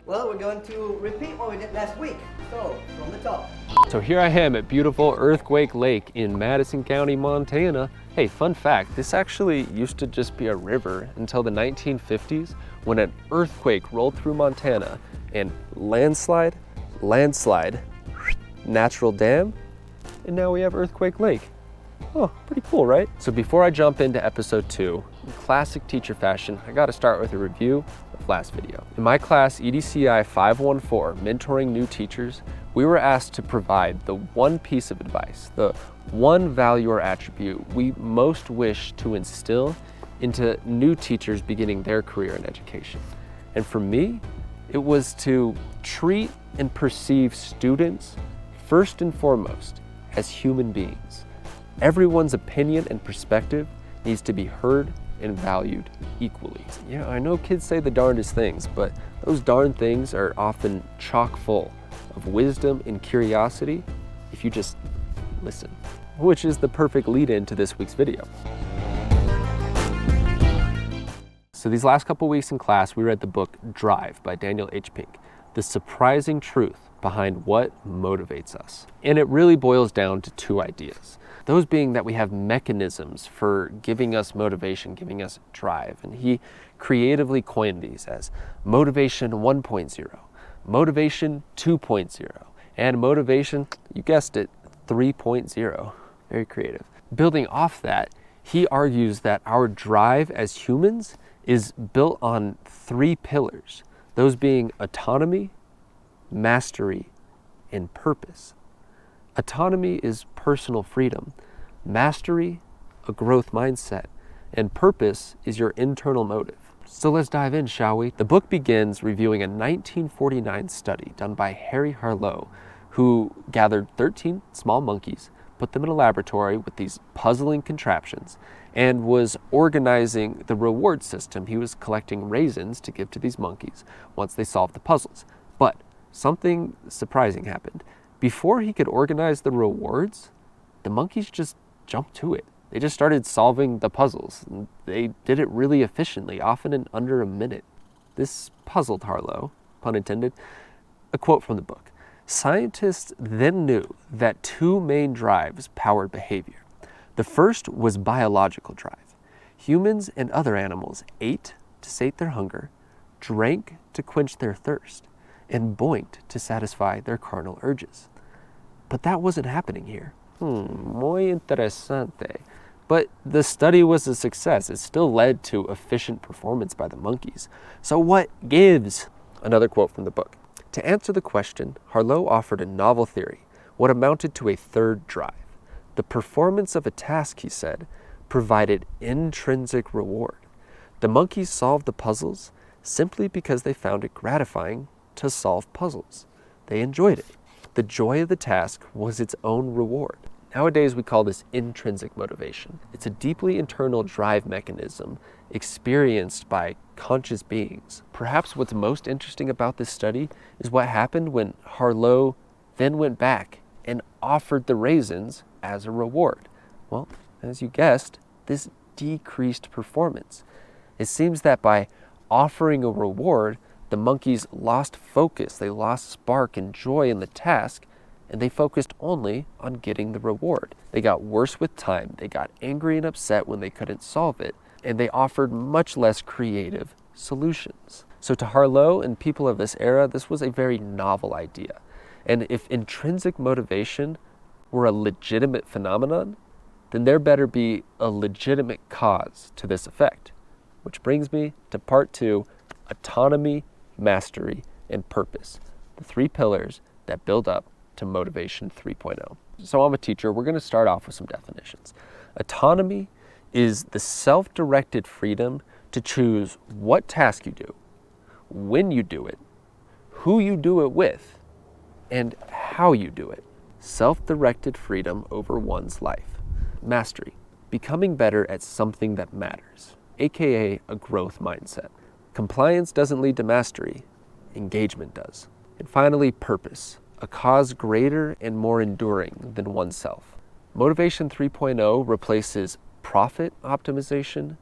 Well, we're going to repeat what we did last week. So, from the top. So here I am at beautiful Earthquake Lake in Madison County, Montana. Hey, fun fact, this actually used to just be a river until the 1950s when an earthquake rolled through Montana and landslide, natural dam, and now we have Earthquake Lake. Oh, pretty cool, right? So before I jump into episode 2, in classic teacher fashion, I gotta start with a review of last video. In my class, EDCI 514, Mentoring New Teachers, we were asked to provide the one piece of advice, the one value or attribute we most wish to instill into new teachers beginning their career in education. And for me, it was to treat and perceive students first and foremost as human beings. Everyone's opinion and perspective needs to be heard and valued equally. Yeah, I know kids say the darndest things, but those darn things are often chock full of wisdom and curiosity if you just listen, which is the perfect lead-in to this week's video. So these last couple weeks in class, we read the book Drive by Daniel H. Pink, the surprising truth behind what motivates us. And it really boils down to two ideas. Those being that we have mechanisms for giving us motivation, giving us drive. And he creatively coined these as motivation 1.0, motivation 2.0, and motivation, you guessed it, 3.0. Very creative. Building off that, he argues that our drive as humans is built on 3 pillars, those being autonomy, mastery, and purpose. Autonomy is personal freedom, mastery, a growth mindset, and purpose is your internal motive. So let's dive in, shall we? The book begins reviewing a 1949 study done by Harlow, who gathered 13 small monkeys, put them in a laboratory with these puzzling contraptions, and was organizing the reward system. He was collecting raisins to give to these monkeys once they solved the puzzles. But something surprising happened. Before he could organize the rewards, the monkeys just jumped to it. They just started solving the puzzles. They did it really efficiently, often in under a minute. This puzzled Harlow, pun intended. A quote from the book. Scientists then knew that 2 main drives powered behavior. The first was biological drive. Humans and other animals ate to sate their hunger, drank to quench their thirst, and boinked to satisfy their carnal urges. But that wasn't happening here. Muy interesante. But the study was a success. It still led to efficient performance by the monkeys. So what gives? Another quote from the book. To answer the question, Harlow offered a novel theory, what amounted to a third drive. The performance of a task, he said, provided intrinsic reward. The monkeys solved the puzzles simply because they found it gratifying to solve puzzles. They enjoyed it. The joy of the task was its own reward. Nowadays, we call this intrinsic motivation. It's a deeply internal drive mechanism experienced by conscious beings. Perhaps what's most interesting about this study is what happened when Harlow then went back and offered the raisins as a reward. Well, as you guessed, this decreased performance. It seems that by offering a reward, the monkeys lost focus, they lost spark and joy in the task, and they focused only on getting the reward. They got worse with time, they got angry and upset when they couldn't solve it, and they offered much less creative solutions. So to Harlow and people of this era, this was a very novel idea. And if intrinsic motivation were a legitimate phenomenon, then there better be a legitimate cause to this effect. Which brings me to part 2, autonomy, mastery, and purpose, the 3 pillars that build up to motivation 3.0. So I'm a teacher, we're going to start off with some definitions. Autonomy is the self-directed freedom to choose what task you do, when you do it, who you do it with, and how you do it. Self-directed freedom over one's life. Mastery, becoming better at something that matters, aka a growth mindset. Compliance doesn't lead to mastery, engagement does. And finally, purpose, a cause greater and more enduring than oneself. Motivation 3.0 replaces profit optimization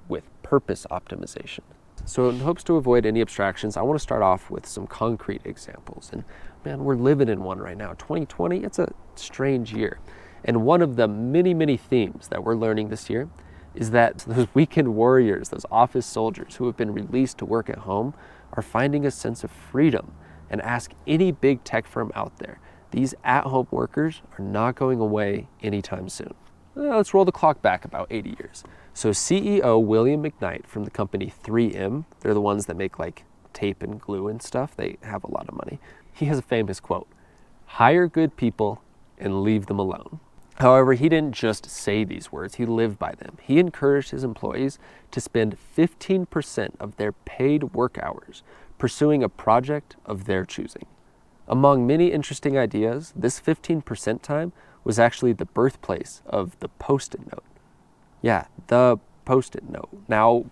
with purpose optimization. So in hopes to avoid any abstractions, I want to start off with some concrete examples. And man, we're living in one right now. 2020, it's a strange year. And one of the many, many themes that we're learning this year is that those weekend warriors, those office soldiers who have been released to work at home are finding a sense of freedom. And ask any big tech firm out there, these at-home workers are not going away anytime soon. Let's roll the clock back about 80 years. So CEO William McKnight from the company 3M, they're the ones that make like tape and glue and stuff, they have a lot of money. He has a famous quote, "Hire good people and leave them alone." However, he didn't just say these words, he lived by them. He encouraged his employees to spend 15% of their paid work hours pursuing a project of their choosing. Among many interesting ideas, this 15% time was actually the birthplace of the Post-it note. Yeah, the Post-it note, now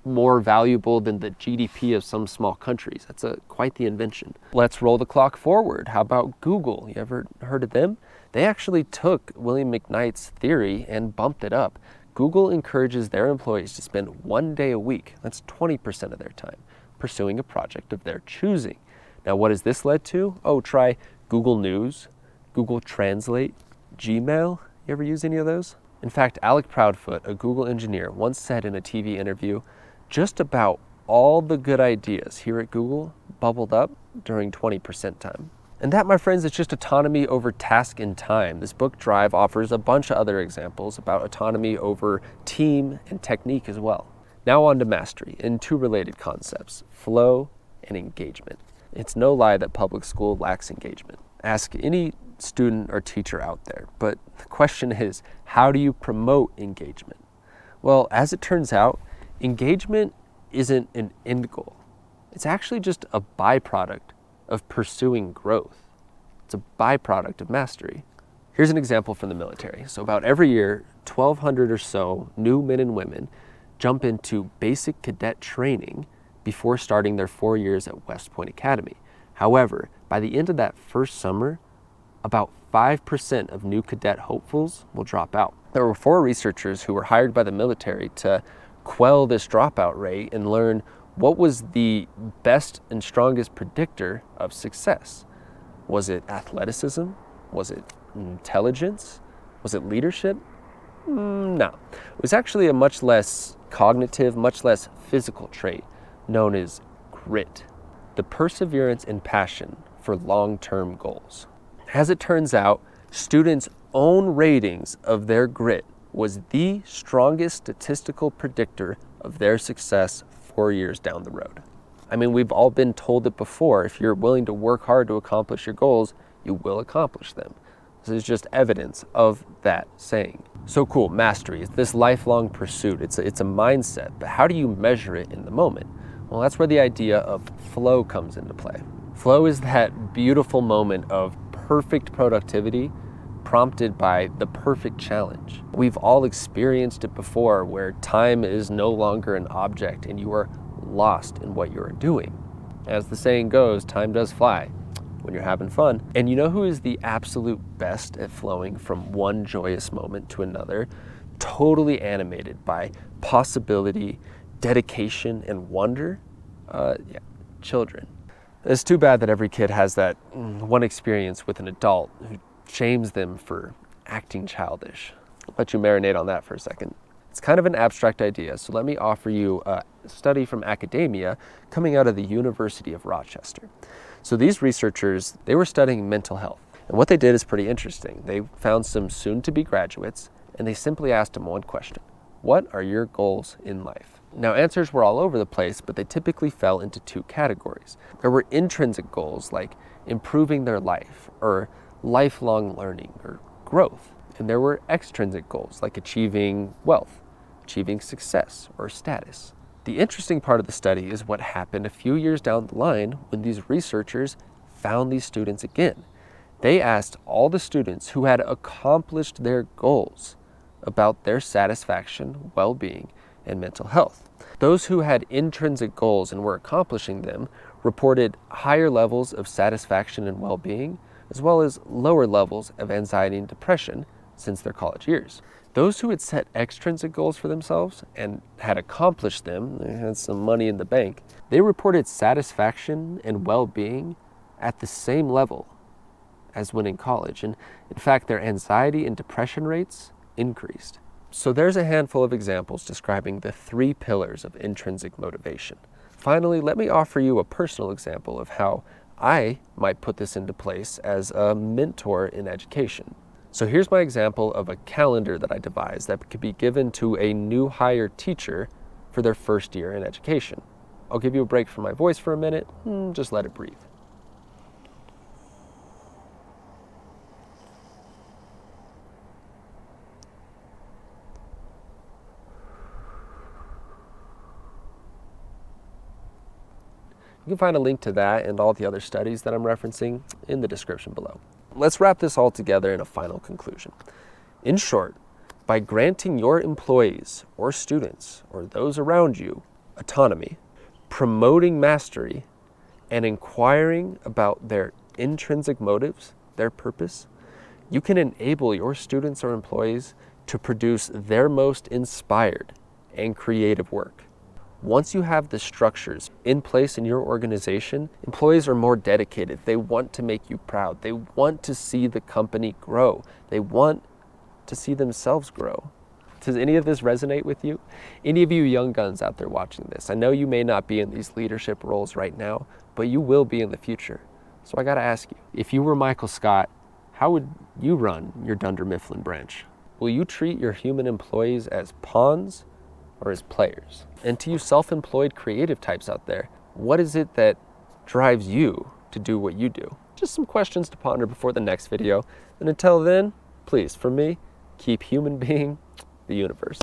more valuable than the GDP of some small countries. That's quite the invention. Let's roll the clock forward. How about Google? You ever heard of them? They actually took William McKnight's theory and bumped it up. Google encourages their employees to spend 1 day a week, that's 20% of their time, pursuing a project of their choosing. Now, what has this led to? Oh, try Google News, Google Translate, Gmail. You ever use any of those? In fact, Alec Proudfoot, a Google engineer, once said in a TV interview, just about all the good ideas here at Google bubbled up during 20% time. And that, my friends, is just autonomy over task and time. This book, Drive, offers a bunch of other examples about autonomy over team and technique as well. Now on to mastery in two related concepts, flow and engagement. It's no lie that public school lacks engagement. Ask any student or teacher out there, but the question is, how do you promote engagement? Well, as it turns out, engagement isn't an end goal. It's actually just a byproduct of pursuing growth. It's a byproduct of mastery. Here's an example from the military. So about every year, 1,200 or so new men and women jump into basic cadet training before starting their 4 years at West Point Academy. However, by the end of that first summer, about 5% of new cadet hopefuls will drop out. There were 4 researchers who were hired by the military to quell this dropout rate and learn what was the best and strongest predictor of success. Was it athleticism? Was it intelligence? Was it leadership? No. It was actually a much less cognitive, much less physical trait known as grit, the perseverance and passion for long-term goals. As it turns out, students' own ratings of their grit was the strongest statistical predictor of their success 4 years down the road. I mean, we've all been told it before. If you're willing to work hard to accomplish your goals, you will accomplish them. This is just evidence of that saying. So cool, mastery. It's this lifelong pursuit. It's a mindset, but how do you measure it in the moment? Well, that's where the idea of flow comes into play. Flow is that beautiful moment of perfect productivity prompted by the perfect challenge. We've all experienced it before, where time is no longer an object and you are lost in what you're doing. As the saying goes, time does fly when you're having fun. And you know who is the absolute best at flowing from one joyous moment to another, totally animated by possibility, dedication, and wonder? Children. It's too bad that every kid has that one experience with an adult who shames them for acting childish. I'll let you marinate on that for a second. It's kind of an abstract idea, so let me offer you a study from academia coming out of the University of Rochester. So these researchers, they were studying mental health. And what they did is pretty interesting. They found some soon-to-be graduates, and they simply asked them one question. What are your goals in life? Now, answers were all over the place, but they typically fell into 2 categories. There were intrinsic goals like improving their life or lifelong learning or growth. And there were extrinsic goals like achieving wealth, achieving success or status. The interesting part of the study is what happened a few years down the line when these researchers found these students again. They asked all the students who had accomplished their goals about their satisfaction, well-being, and mental health. Those who had intrinsic goals and were accomplishing them reported higher levels of satisfaction and well-being, as well as lower levels of anxiety and depression since their college years. Those who had set extrinsic goals for themselves and had accomplished them, they had some money in the bank, they reported satisfaction and well-being at the same level as when in college. And in fact, their anxiety and depression rates increased. So there's a handful of examples describing the 3 pillars of intrinsic motivation. Finally, let me offer you a personal example of how I might put this into place as a mentor in education. So here's my example of a calendar that I devised that could be given to a new hire teacher for their first year in education. I'll give you a break from my voice for a minute, just let it breathe. You can find a link to that and all the other studies that I'm referencing in the description below. Let's wrap this all together in a final conclusion. In short, by granting your employees or students or those around you autonomy, promoting mastery, and inquiring about their intrinsic motives, their purpose, you can enable your students or employees to produce their most inspired and creative work. Once you have the structures in place in your organization, employees are more dedicated. They want to make you proud. They want to see the company grow. They want to see themselves grow. Does any of this resonate with you? Any of you young guns out there watching this, I know you may not be in these leadership roles right now, but you will be in the future. So I gotta ask you, if you were Michael Scott, how would you run your Dunder Mifflin branch? Will you treat your human employees as pawns or as players? And to you self-employed creative types out there, what is it that drives you to do what you do? Just some questions to ponder before the next video. And until then, please, for me, keep human being the universe.